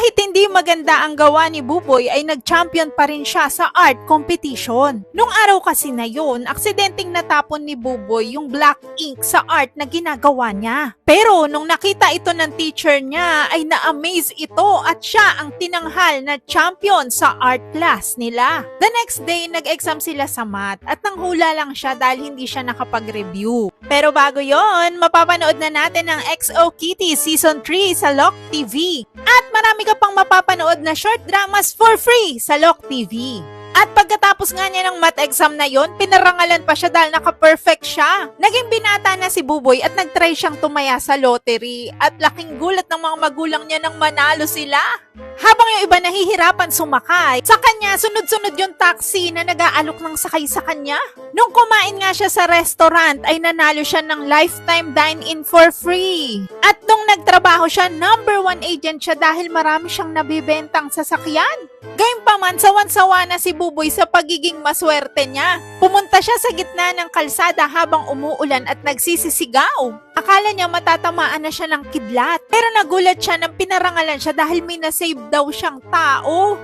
Kahit hindi maganda ang gawa ni Buboy ay nag-champion pa rin siya sa art competition. Nung araw kasi na yun, aksidenteng natapon ni Buboy yung black ink sa art na ginagawa niya. Pero nung nakita ito ng teacher niya ay na-amaze ito at siya ang tinanghal na champion sa art class nila. The next day, nag-exam sila sa math at nanghula lang siya dahil hindi siya nakapag-review. Pero bago yon, mapapanood na natin ang XO Kitty Season 3 sa Lock TV. At marami ka pang mapapanood na short dramas for free sa Lock TV. At pagkatapos nga niya ng math exam na yon, pinarangalan pa siya dahil naka-perfect siya. Naging binata na si Buboy at nag-try siyang tumaya sa lottery at laking gulat ng mga magulang niya nang manalo sila. Habang yung iba nahihirapan sumakay, sa kanya sunod-sunod yung taxi na nag-aalok ng sakay sa kanya. Nung kumain nga siya sa restaurant ay nanalo siya ng lifetime dine-in for free. At nung nagtrabaho siya, #1 agent siya dahil marami siyang nabibentang sasakyan. Gayunpaman, sawan-sawa na si Buboy sa pagiging maswerte niya. Pumunta siya sa gitna ng kalsada habang umuulan at nagsisisigaw. Akala niya matatamaan na siya ng kidlat. Pero nagulat siya nang pinarangalan siya dahil may nasave daw siyang tao.